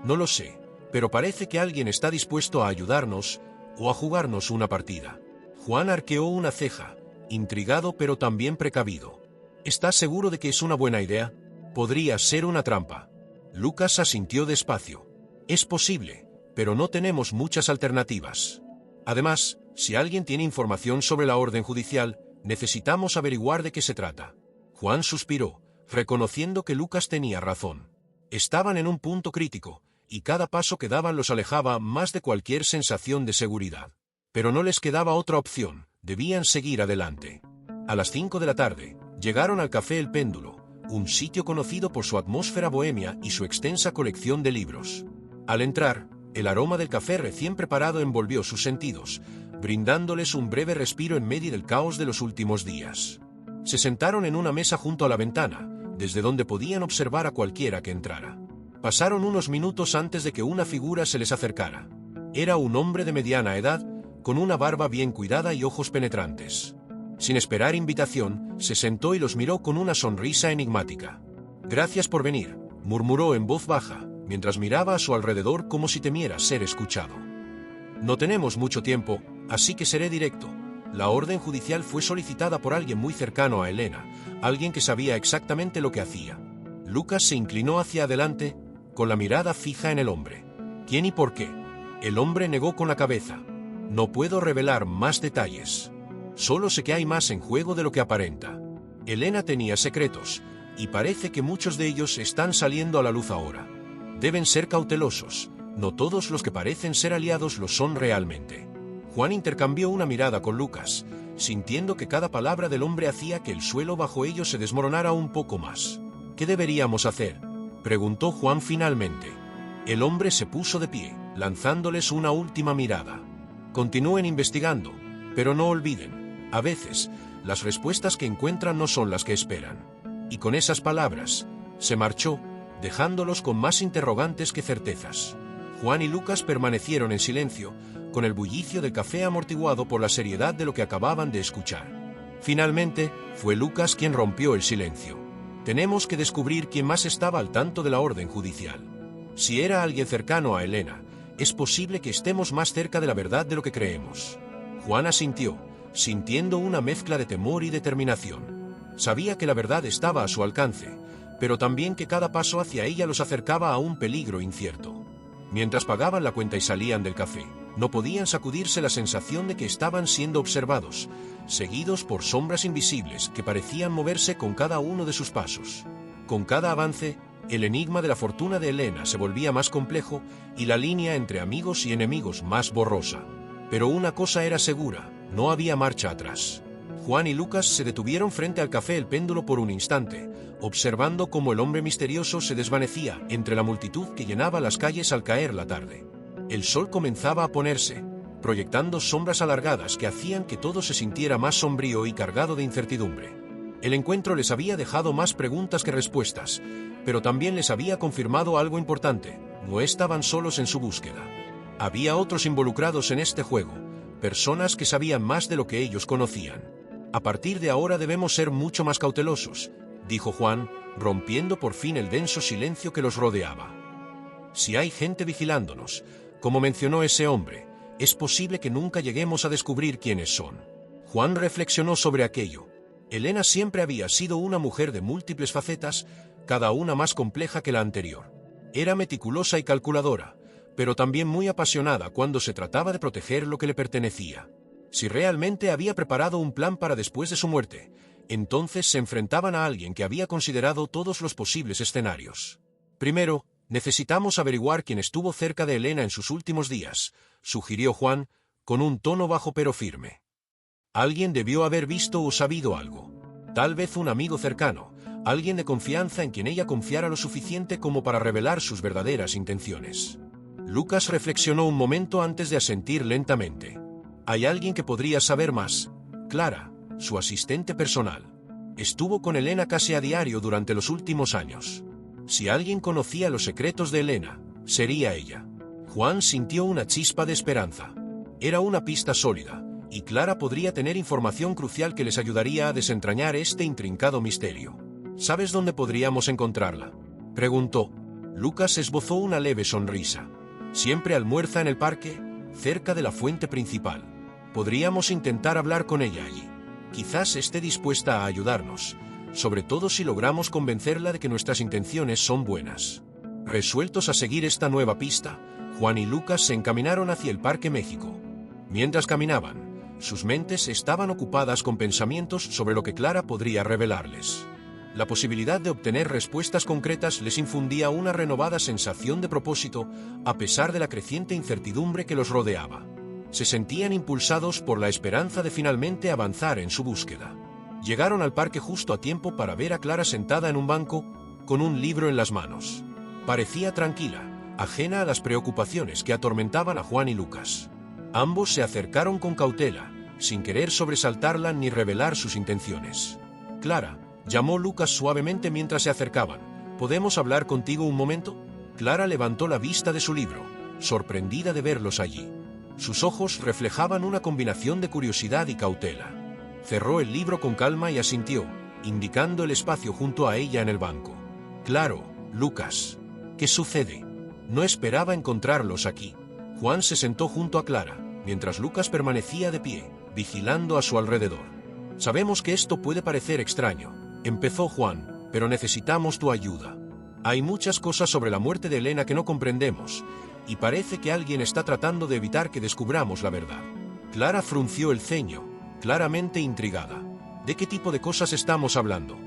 No lo sé, pero parece que alguien está dispuesto a ayudarnos, o a jugarnos una partida. Juan arqueó una ceja, intrigado pero también precavido. ¿Estás seguro de que es una buena idea? Podría ser una trampa. Lucas asintió despacio. Es posible, pero no tenemos muchas alternativas. Además, si alguien tiene información sobre la orden judicial, necesitamos averiguar de qué se trata. Juan suspiró, reconociendo que Lucas tenía razón. Estaban en un punto crítico, y cada paso que daban los alejaba más de cualquier sensación de seguridad. Pero no les quedaba otra opción, Debían seguir adelante. A las 5 de la tarde, llegaron al Café El Péndulo, un sitio conocido por su atmósfera bohemia y su extensa colección de libros. Al entrar, el aroma del café recién preparado envolvió sus sentidos, brindándoles un breve respiro en medio del caos de los últimos días. Se sentaron en una mesa junto a la ventana, desde donde podían observar a cualquiera que entrara. Pasaron unos minutos antes de que una figura se les acercara. Era un hombre de mediana edad, con una barba bien cuidada y ojos penetrantes. Sin esperar invitación, se sentó y los miró con una sonrisa enigmática. «Gracias por venir», murmuró en voz baja, mientras miraba a su alrededor como si temiera ser escuchado. «No tenemos mucho tiempo, así que seré directo. La orden judicial fue solicitada por alguien muy cercano a Elena, alguien que sabía exactamente lo que hacía». Lucas se inclinó hacia adelante, con la mirada fija en el hombre. «¿Quién y por qué?». El hombre negó con la cabeza. «No puedo revelar más detalles. Solo sé que hay más en juego de lo que aparenta». Elena tenía secretos, y parece que muchos de ellos están saliendo a la luz ahora. Deben ser cautelosos, no todos los que parecen ser aliados lo son realmente. Juan intercambió una mirada con Lucas, sintiendo que cada palabra del hombre hacía que el suelo bajo ellos se desmoronara un poco más. «¿Qué deberíamos hacer?», preguntó Juan finalmente. El hombre se puso de pie, lanzándoles una última mirada. «Continúen investigando, pero no olviden, a veces, las respuestas que encuentran no son las que esperan». Y con esas palabras, se marchó, dejándolos con más interrogantes que certezas. Juan y Lucas permanecieron en silencio, con el bullicio del café amortiguado por la seriedad de lo que acababan de escuchar. Finalmente, fue Lucas quien rompió el silencio. «Tenemos que descubrir quién más estaba al tanto de la orden judicial. Si era alguien cercano a Elena, es posible que estemos más cerca de la verdad de lo que creemos». Juan asintió, sintiendo una mezcla de temor y determinación. Sabía que la verdad estaba a su alcance, pero también que cada paso hacia ella los acercaba a un peligro incierto. Mientras pagaban la cuenta y salían del café, no podían sacudirse la sensación de que estaban siendo observados, seguidos por sombras invisibles que parecían moverse con cada uno de sus pasos. Con cada avance, el enigma de la fortuna de Elena se volvía más complejo y la línea entre amigos y enemigos más borrosa. Pero una cosa era segura, no había marcha atrás. Juan y Lucas se detuvieron frente al Café El Péndulo por un instante, observando cómo el hombre misterioso se desvanecía entre la multitud que llenaba las calles al caer la tarde. El sol comenzaba a ponerse, proyectando sombras alargadas que hacían que todo se sintiera más sombrío y cargado de incertidumbre. El encuentro les había dejado más preguntas que respuestas, pero también les había confirmado algo importante: no estaban solos en su búsqueda. Había otros involucrados en este juego, personas que sabían más de lo que ellos conocían. «A partir de ahora debemos ser mucho más cautelosos», dijo Juan, rompiendo por fin el denso silencio que los rodeaba. «Si hay gente vigilándonos, como mencionó ese hombre, es posible que nunca lleguemos a descubrir quiénes son». Juan reflexionó sobre aquello. Elena siempre había sido una mujer de múltiples facetas, cada una más compleja que la anterior. Era meticulosa y calculadora, pero también muy apasionada cuando se trataba de proteger lo que le pertenecía. Si realmente había preparado un plan para después de su muerte, entonces se enfrentaban a alguien que había considerado todos los posibles escenarios. «Primero, necesitamos averiguar quién estuvo cerca de Elena en sus últimos días», sugirió Juan, con un tono bajo pero firme. Alguien debió haber visto o sabido algo. Tal vez un amigo cercano, alguien de confianza en quien ella confiara lo suficiente como para revelar sus verdaderas intenciones. Lucas reflexionó un momento antes de asentir lentamente. «Hay alguien que podría saber más. Clara, su asistente personal. Estuvo con Elena casi a diario durante los últimos años. Si alguien conocía los secretos de Elena, sería ella». Juan sintió una chispa de esperanza. Era una pista sólida, y Clara podría tener información crucial que les ayudaría a desentrañar este intrincado misterio. «¿Sabes dónde podríamos encontrarla?», preguntó. Lucas esbozó una leve sonrisa. «Siempre almuerza en el parque, cerca de la fuente principal. Podríamos intentar hablar con ella allí. Quizás esté dispuesta a ayudarnos, sobre todo si logramos convencerla de que nuestras intenciones son buenas». Resueltos a seguir esta nueva pista, Juan y Lucas se encaminaron hacia el Parque México. Mientras caminaban, sus mentes estaban ocupadas con pensamientos sobre lo que Clara podría revelarles. La posibilidad de obtener respuestas concretas les infundía una renovada sensación de propósito, a pesar de la creciente incertidumbre que los rodeaba. Se sentían impulsados por la esperanza de finalmente avanzar en su búsqueda. Llegaron al parque justo a tiempo para ver a Clara sentada en un banco, con un libro en las manos. Parecía tranquila, ajena a las preocupaciones que atormentaban a Juan y Lucas. Ambos se acercaron con cautela, sin querer sobresaltarla ni revelar sus intenciones. «Clara», llamó Lucas suavemente mientras se acercaban, «¿podemos hablar contigo un momento?». Clara levantó la vista de su libro, sorprendida de verlos allí. Sus ojos reflejaban una combinación de curiosidad y cautela. Cerró el libro con calma y asintió, indicando el espacio junto a ella en el banco. «Claro, Lucas. ¿Qué sucede? No esperaba encontrarlos aquí». Juan se sentó junto a Clara, mientras Lucas permanecía de pie, vigilando a su alrededor. «Sabemos que esto puede parecer extraño», empezó Juan, «pero necesitamos tu ayuda. Hay muchas cosas sobre la muerte de Elena que no comprendemos, y parece que alguien está tratando de evitar que descubramos la verdad». Clara frunció el ceño, claramente intrigada. ¿De qué tipo de cosas estamos hablando?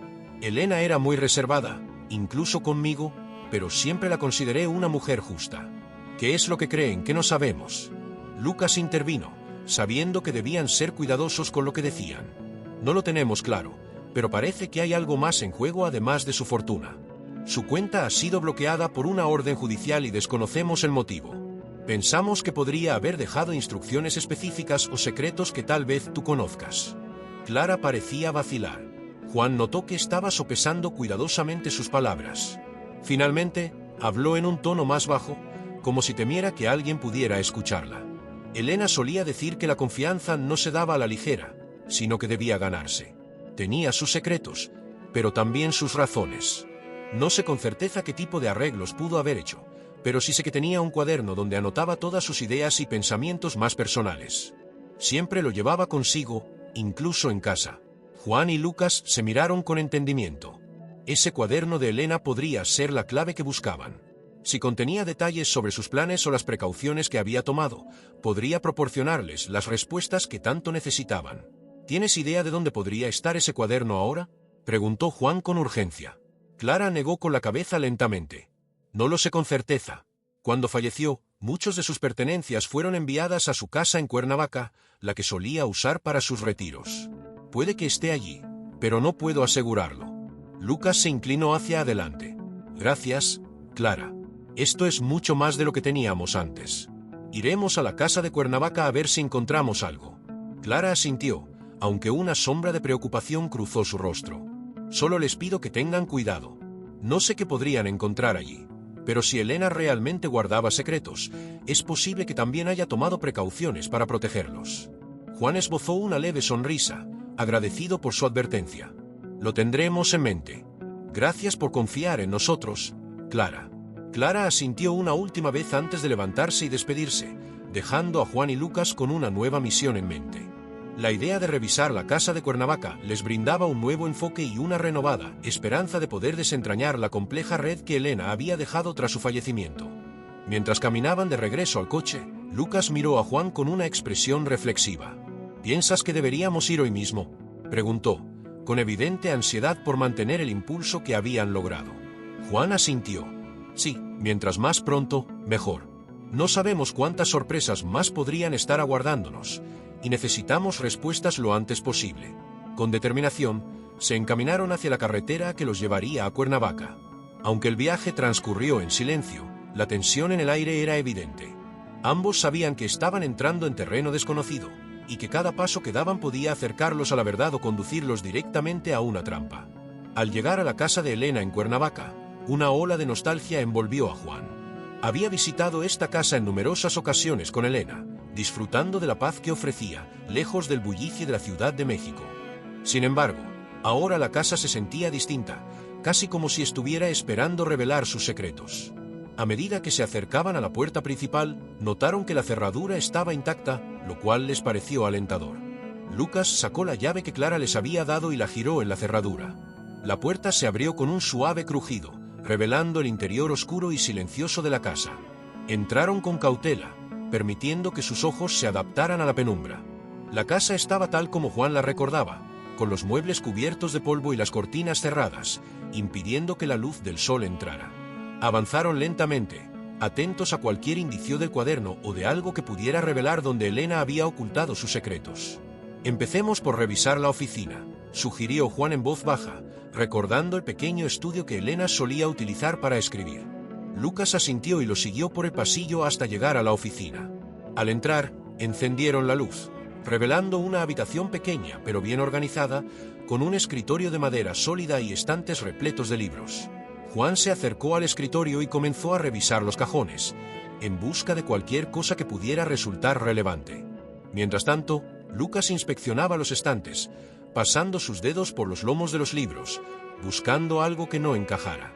Elena era muy reservada, incluso conmigo, pero siempre la consideré una mujer justa. ¿Qué es lo que creen que no sabemos? Lucas intervino, sabiendo que debían ser cuidadosos con lo que decían. No lo tenemos claro, pero parece que hay algo más en juego además de su fortuna. Su cuenta ha sido bloqueada por una orden judicial y desconocemos el motivo. Pensamos que podría haber dejado instrucciones específicas o secretos que tal vez tú conozcas. Clara parecía vacilar. Juan notó que estaba sopesando cuidadosamente sus palabras. Finalmente, habló en un tono más bajo, como si temiera que alguien pudiera escucharla. Elena solía decir que la confianza no se daba a la ligera, sino que debía ganarse. Tenía sus secretos, pero también sus razones. No sé con certeza qué tipo de arreglos pudo haber hecho, pero sí sé que tenía un cuaderno donde anotaba todas sus ideas y pensamientos más personales. Siempre lo llevaba consigo, incluso en casa. Juan y Lucas se miraron con entendimiento. Ese cuaderno de Elena podría ser la clave que buscaban. Si contenía detalles sobre sus planes o las precauciones que había tomado, podría proporcionarles las respuestas que tanto necesitaban. ¿Tienes idea de dónde podría estar ese cuaderno ahora?, preguntó Juan con urgencia. Clara negó con la cabeza lentamente. No lo sé con certeza. Cuando falleció, muchos de sus pertenencias fueron enviadas a su casa en Cuernavaca, la que solía usar para sus retiros. Puede que esté allí, pero no puedo asegurarlo. Lucas se inclinó hacia adelante. Gracias, Clara. Esto es mucho más de lo que teníamos antes. Iremos a la casa de Cuernavaca a ver si encontramos algo. Clara asintió, aunque una sombra de preocupación cruzó su rostro. Solo les pido que tengan cuidado. No sé qué podrían encontrar allí, pero si Elena realmente guardaba secretos, es posible que también haya tomado precauciones para protegerlos. Juan esbozó una leve sonrisa, agradecido por su advertencia. Lo tendremos en mente. Gracias por confiar en nosotros, Clara. Clara asintió una última vez antes de levantarse y despedirse, dejando a Juan y Lucas con una nueva misión en mente. La idea de revisar la casa de Cuernavaca les brindaba un nuevo enfoque y una renovada esperanza de poder desentrañar la compleja red que Elena había dejado tras su fallecimiento. Mientras caminaban de regreso al coche, Lucas miró a Juan con una expresión reflexiva. ¿Piensas que deberíamos ir hoy mismo?, preguntó, con evidente ansiedad por mantener el impulso que habían logrado. Juan asintió. Sí, mientras más pronto, mejor. No sabemos cuántas sorpresas más podrían estar aguardándonos, y necesitamos respuestas lo antes posible. Con determinación, se encaminaron hacia la carretera que los llevaría a Cuernavaca. Aunque el viaje transcurrió en silencio, la tensión en el aire era evidente. Ambos sabían que estaban entrando en terreno desconocido, y que cada paso que daban podía acercarlos a la verdad o conducirlos directamente a una trampa. Al llegar a la casa de Elena en Cuernavaca, una ola de nostalgia envolvió a Juan. Había visitado esta casa en numerosas ocasiones con Elena, disfrutando de la paz que ofrecía, lejos del bullicio de la Ciudad de México. Sin embargo, ahora la casa se sentía distinta, casi como si estuviera esperando revelar sus secretos. A medida que se acercaban a la puerta principal, notaron que la cerradura estaba intacta, lo cual les pareció alentador. Lucas sacó la llave que Clara les había dado y la giró en la cerradura. La puerta se abrió con un suave crujido, revelando el interior oscuro y silencioso de la casa. Entraron con cautela, permitiendo que sus ojos se adaptaran a la penumbra. La casa estaba tal como Juan la recordaba, con los muebles cubiertos de polvo y las cortinas cerradas, impidiendo que la luz del sol entrara. Avanzaron lentamente, atentos a cualquier indicio del cuaderno o de algo que pudiera revelar dónde Elena había ocultado sus secretos. Empecemos por revisar la oficina, sugirió Juan en voz baja, recordando el pequeño estudio que Elena solía utilizar para escribir. Lucas asintió y lo siguió por el pasillo hasta llegar a la oficina. Al entrar, encendieron la luz, revelando una habitación pequeña pero bien organizada, con un escritorio de madera sólida y estantes repletos de libros. Juan se acercó al escritorio y comenzó a revisar los cajones, en busca de cualquier cosa que pudiera resultar relevante. Mientras tanto, Lucas inspeccionaba los estantes, pasando sus dedos por los lomos de los libros, buscando algo que no encajara.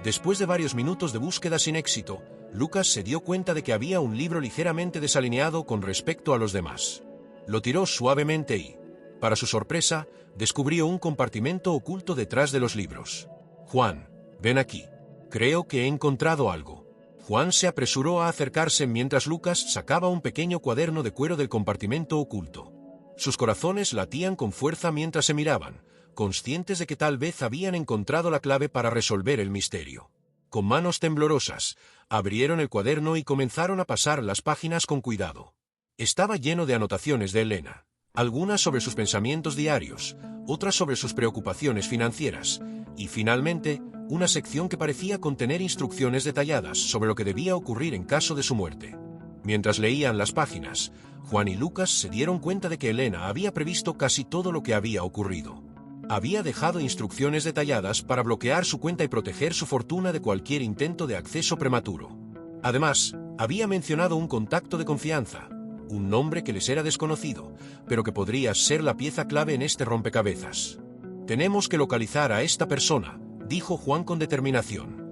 Después de varios minutos de búsqueda sin éxito, Lucas se dio cuenta de que había un libro ligeramente desalineado con respecto a los demás. Lo tiró suavemente y, para su sorpresa, descubrió un compartimento oculto detrás de los libros. «Juan, ven aquí. Creo que he encontrado algo». Juan se apresuró a acercarse mientras Lucas sacaba un pequeño cuaderno de cuero del compartimento oculto. Sus corazones latían con fuerza mientras se miraban, conscientes de que tal vez habían encontrado la clave para resolver el misterio. Con manos temblorosas, abrieron el cuaderno y comenzaron a pasar las páginas con cuidado. Estaba lleno de anotaciones de Elena, algunas sobre sus pensamientos diarios, otras sobre sus preocupaciones financieras, y finalmente, una sección que parecía contener instrucciones detalladas sobre lo que debía ocurrir en caso de su muerte. Mientras leían las páginas, Juan y Lucas se dieron cuenta de que Elena había previsto casi todo lo que había ocurrido. Había dejado instrucciones detalladas para bloquear su cuenta y proteger su fortuna de cualquier intento de acceso prematuro. Además, había mencionado un contacto de confianza, un nombre que les era desconocido, pero que podría ser la pieza clave en este rompecabezas. «Tenemos que localizar a esta persona», dijo Juan con determinación.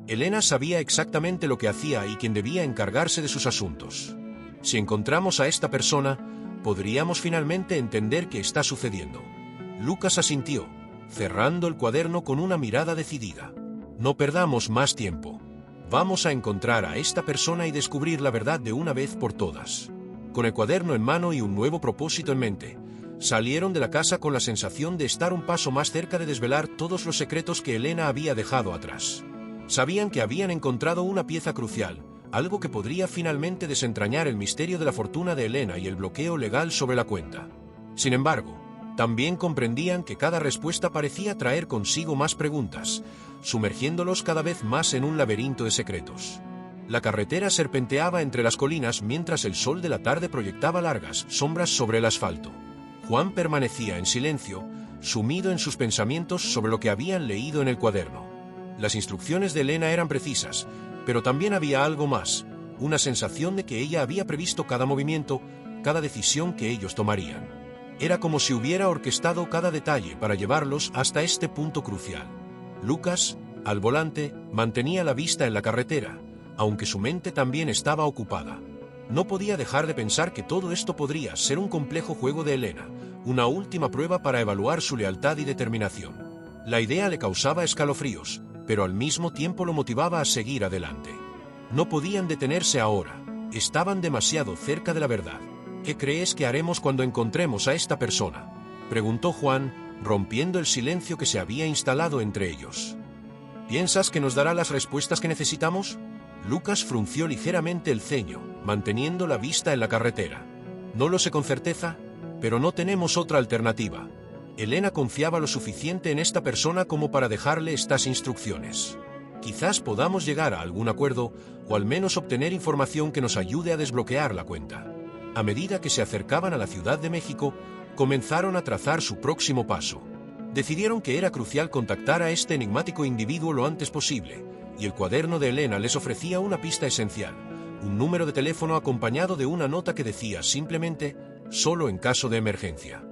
Elena sabía exactamente lo que hacía y quién debía encargarse de sus asuntos. Si encontramos a esta persona, podríamos finalmente entender qué está sucediendo. Lucas asintió, cerrando el cuaderno con una mirada decidida. «No perdamos más tiempo. Vamos a encontrar a esta persona y descubrir la verdad de una vez por todas». Con el cuaderno en mano y un nuevo propósito en mente, salieron de la casa con la sensación de estar un paso más cerca de desvelar todos los secretos que Elena había dejado atrás. Sabían que habían encontrado una pieza crucial, algo que podría finalmente desentrañar el misterio de la fortuna de Elena y el bloqueo legal sobre la cuenta. Sin embargo, también comprendían que cada respuesta parecía traer consigo más preguntas, sumergiéndolos cada vez más en un laberinto de secretos. La carretera serpenteaba entre las colinas mientras el sol de la tarde proyectaba largas sombras sobre el asfalto. Juan permanecía en silencio, sumido en sus pensamientos sobre lo que habían leído en el cuaderno. Las instrucciones de Elena eran precisas, pero también había algo más, una sensación de que ella había previsto cada movimiento, cada decisión que ellos tomarían. Era como si hubiera orquestado cada detalle para llevarlos hasta este punto crucial. Lucas, al volante, mantenía la vista en la carretera, aunque su mente también estaba ocupada. No podía dejar de pensar que todo esto podría ser un complejo juego de Elena, una última prueba para evaluar su lealtad y determinación. La idea le causaba escalofríos, pero al mismo tiempo lo motivaba a seguir adelante. No podían detenerse ahora, estaban demasiado cerca de la verdad. «¿Qué crees que haremos cuando encontremos a esta persona?», preguntó Juan, rompiendo el silencio que se había instalado entre ellos. «¿Piensas que nos dará las respuestas que necesitamos?». Lucas frunció ligeramente el ceño, manteniendo la vista en la carretera. «No lo sé con certeza, pero no tenemos otra alternativa». Elena confiaba lo suficiente en esta persona como para dejarle estas instrucciones. «Quizás podamos llegar a algún acuerdo, o al menos obtener información que nos ayude a desbloquear la cuenta». A medida que se acercaban a la Ciudad de México, comenzaron a trazar su próximo paso. Decidieron que era crucial contactar a este enigmático individuo lo antes posible, y el cuaderno de Elena les ofrecía una pista esencial, un número de teléfono acompañado de una nota que decía simplemente, «solo en caso de emergencia».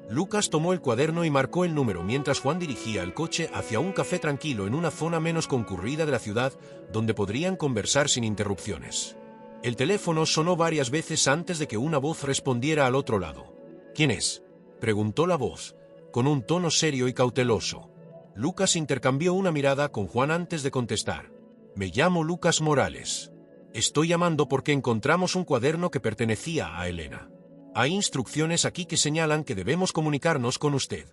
Lucas tomó el cuaderno y marcó el número mientras Juan dirigía el coche hacia un café tranquilo en una zona menos concurrida de la ciudad, donde podrían conversar sin interrupciones. El teléfono sonó varias veces antes de que una voz respondiera al otro lado. «¿Quién es?», preguntó la voz, con un tono serio y cauteloso. Lucas intercambió una mirada con Juan antes de contestar. «Me llamo Lucas Morales. Estoy llamando porque encontramos un cuaderno que pertenecía a Elena. Hay instrucciones aquí que señalan que debemos comunicarnos con usted.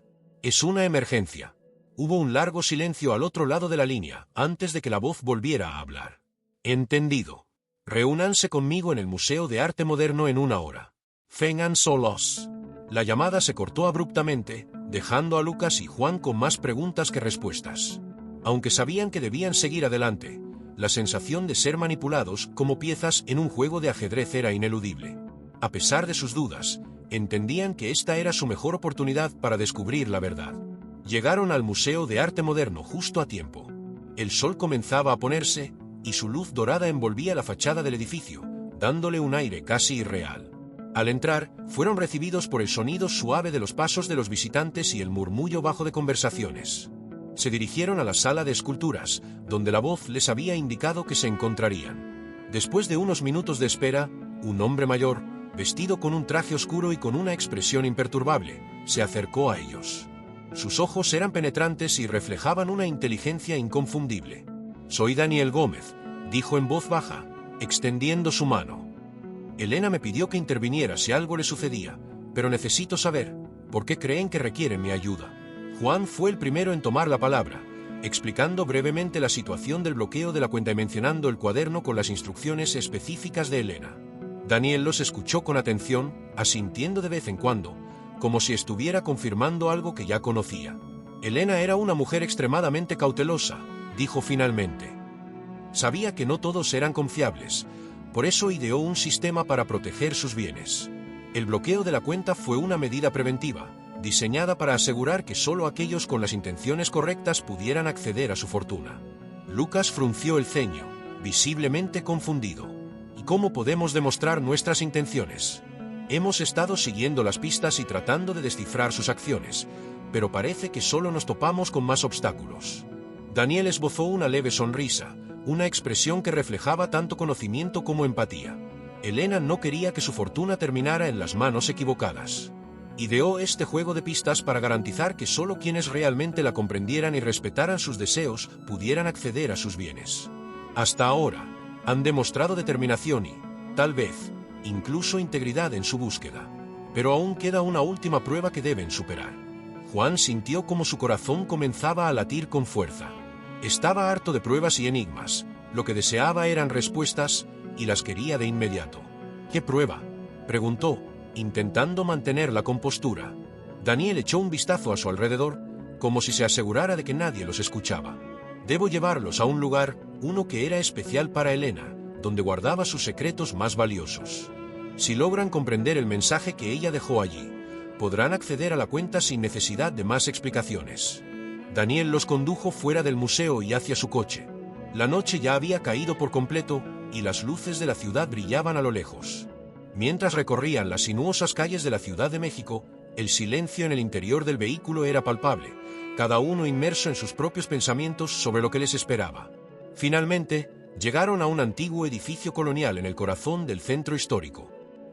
Es una emergencia». Hubo un largo silencio al otro lado de la línea, antes de que la voz volviera a hablar. Entendido. Reúnanse conmigo en el Museo de Arte Moderno en 1 hora. Vengan solos. La llamada se cortó abruptamente, dejando a Lucas y Juan con más preguntas que respuestas. Aunque sabían que debían seguir adelante, la sensación de ser manipulados como piezas en un juego de ajedrez era ineludible. A pesar de sus dudas, entendían que esta era su mejor oportunidad para descubrir la verdad. Llegaron al Museo de Arte Moderno justo a tiempo. El sol comenzaba a ponerse, y su luz dorada envolvía la fachada del edificio, dándole un aire casi irreal. Al entrar, fueron recibidos por el sonido suave de los pasos de los visitantes y el murmullo bajo de conversaciones. Se dirigieron a la sala de esculturas, donde la voz les había indicado que se encontrarían. Después de unos minutos de espera, un hombre mayor, vestido con un traje oscuro y con una expresión imperturbable, se acercó a ellos. Sus ojos eran penetrantes y reflejaban una inteligencia inconfundible. «Soy Daniel Gómez», dijo en voz baja, extendiendo su mano. «Elena me pidió que interviniera si algo le sucedía, pero necesito saber, ¿por qué creen que requieren mi ayuda?» Juan fue el primero en tomar la palabra, explicando brevemente la situación del bloqueo de la cuenta y mencionando el cuaderno con las instrucciones específicas de Elena. Daniel los escuchó con atención, asintiendo de vez en cuando, como si estuviera confirmando algo que ya conocía. Elena era una mujer extremadamente cautelosa, dijo finalmente. Sabía que no todos eran confiables, por eso ideó un sistema para proteger sus bienes. El bloqueo de la cuenta fue una medida preventiva, diseñada para asegurar que solo aquellos con las intenciones correctas pudieran acceder a su fortuna. Lucas frunció el ceño, visiblemente confundido. ¿Y cómo podemos demostrar nuestras intenciones? Hemos estado siguiendo las pistas y tratando de descifrar sus acciones, pero parece que solo nos topamos con más obstáculos. Daniel esbozó una leve sonrisa, una expresión que reflejaba tanto conocimiento como empatía. Elena no quería que su fortuna terminara en las manos equivocadas. Ideó este juego de pistas para garantizar que solo quienes realmente la comprendieran y respetaran sus deseos pudieran acceder a sus bienes. Hasta ahora, han demostrado determinación y, tal vez, incluso integridad en su búsqueda. Pero aún queda una última prueba que deben superar. Juan sintió como su corazón comenzaba a latir con fuerza. Estaba harto de pruebas y enigmas. Lo que deseaba eran respuestas, y las quería de inmediato. ¿Qué prueba?, preguntó, intentando mantener la compostura. Daniel echó un vistazo a su alrededor, como si se asegurara de que nadie los escuchaba. Debo llevarlos a un lugar, uno que era especial para Elena, donde guardaba sus secretos más valiosos. Si logran comprender el mensaje que ella dejó allí, podrán acceder a la cuenta sin necesidad de más explicaciones. Daniel los condujo fuera del museo y hacia su coche. La noche ya había caído por completo, y las luces de la ciudad brillaban a lo lejos. Mientras recorrían las sinuosas calles de la Ciudad de México, el silencio en el interior del vehículo era palpable, cada uno inmerso en sus propios pensamientos sobre lo que les esperaba. Finalmente, llegaron a un antiguo edificio colonial en el corazón del centro histórico.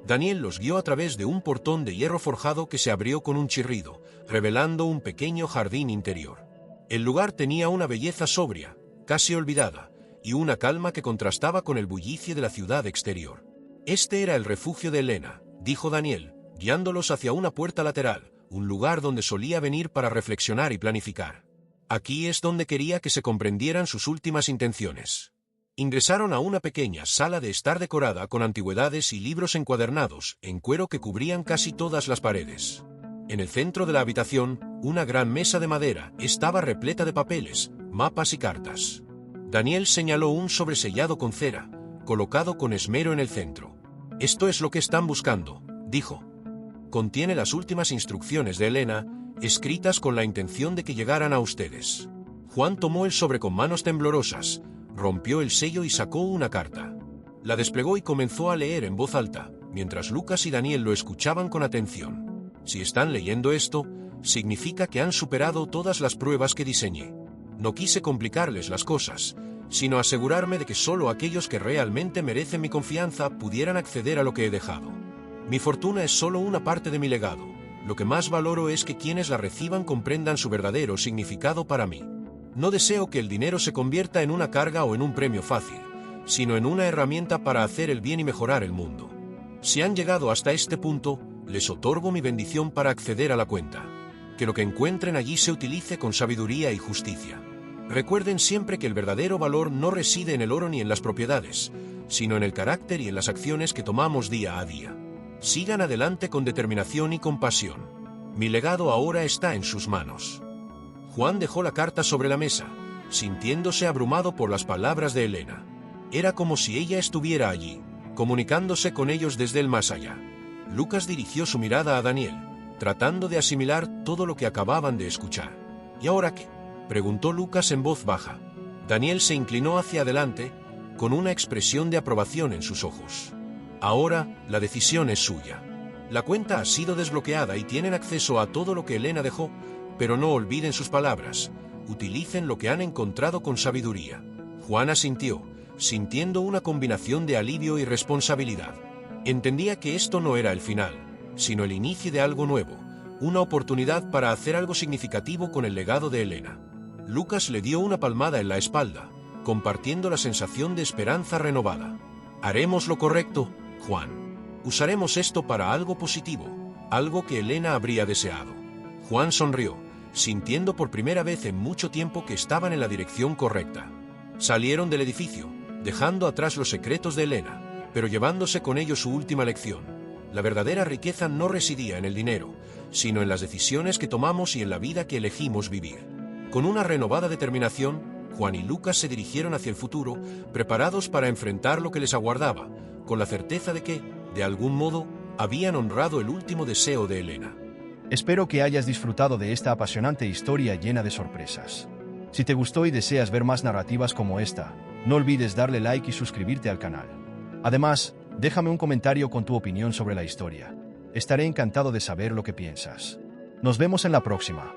Daniel los guió a través de un portón de hierro forjado que se abrió con un chirrido, revelando un pequeño jardín interior. El lugar tenía una belleza sobria, casi olvidada, y una calma que contrastaba con el bullicio de la ciudad exterior. Este era el refugio de Elena, dijo Daniel, guiándolos hacia una puerta lateral, un lugar donde solía venir para reflexionar y planificar. Aquí es donde quería que se comprendieran sus últimas intenciones. Ingresaron a una pequeña sala de estar decorada con antigüedades y libros encuadernados, en cuero que cubrían casi todas las paredes. En el centro de la habitación, una gran mesa de madera estaba repleta de papeles, mapas y cartas. Daniel señaló un sobresellado con cera, colocado con esmero en el centro. «Esto es lo que están buscando», dijo. «Contiene las últimas instrucciones de Elena, escritas con la intención de que llegaran a ustedes». Juan tomó el sobre con manos temblorosas, rompió el sello y sacó una carta. La desplegó y comenzó a leer en voz alta, mientras Lucas y Daniel lo escuchaban con atención. «Si están leyendo esto, significa que han superado todas las pruebas que diseñé. No quise complicarles las cosas, sino asegurarme de que solo aquellos que realmente merecen mi confianza pudieran acceder a lo que he dejado. Mi fortuna es solo una parte de mi legado. Lo que más valoro es que quienes la reciban comprendan su verdadero significado para mí. No deseo que el dinero se convierta en una carga o en un premio fácil, sino en una herramienta para hacer el bien y mejorar el mundo. Si han llegado hasta este punto, les otorgo mi bendición para acceder a la cuenta. Que lo que encuentren allí se utilice con sabiduría y justicia. Recuerden siempre que el verdadero valor no reside en el oro ni en las propiedades, sino en el carácter y en las acciones que tomamos día a día. Sigan adelante con determinación y compasión. Mi legado ahora está en sus manos. Juan dejó la carta sobre la mesa, sintiéndose abrumado por las palabras de Elena. Era como si ella estuviera allí, comunicándose con ellos desde el más allá. Lucas dirigió su mirada a Daniel, tratando de asimilar todo lo que acababan de escuchar. ¿Y ahora qué?, preguntó Lucas en voz baja. Daniel se inclinó hacia adelante, con una expresión de aprobación en sus ojos. Ahora, la decisión es suya. La cuenta ha sido desbloqueada y tienen acceso a todo lo que Elena dejó, pero no olviden sus palabras. Utilicen lo que han encontrado con sabiduría. Juan asintió, sintiendo una combinación de alivio y responsabilidad. Entendía que esto no era el final, sino el inicio de algo nuevo, una oportunidad para hacer algo significativo con el legado de Elena. Lucas le dio una palmada en la espalda, compartiendo la sensación de esperanza renovada. Haremos lo correcto, Juan. Usaremos esto para algo positivo, algo que Elena habría deseado. Juan sonrió, sintiendo por primera vez en mucho tiempo que estaban en la dirección correcta. Salieron del edificio, dejando atrás los secretos de Elena, pero llevándose con ellos su última lección. La verdadera riqueza no residía en el dinero, sino en las decisiones que tomamos y en la vida que elegimos vivir. Con una renovada determinación, Juan y Lucas se dirigieron hacia el futuro, preparados para enfrentar lo que les aguardaba, con la certeza de que, de algún modo, habían honrado el último deseo de Elena. Espero que hayas disfrutado de esta apasionante historia llena de sorpresas. Si te gustó y deseas ver más narrativas como esta, no olvides darle like y suscribirte al canal. Además, déjame un comentario con tu opinión sobre la historia. Estaré encantado de saber lo que piensas. Nos vemos en la próxima.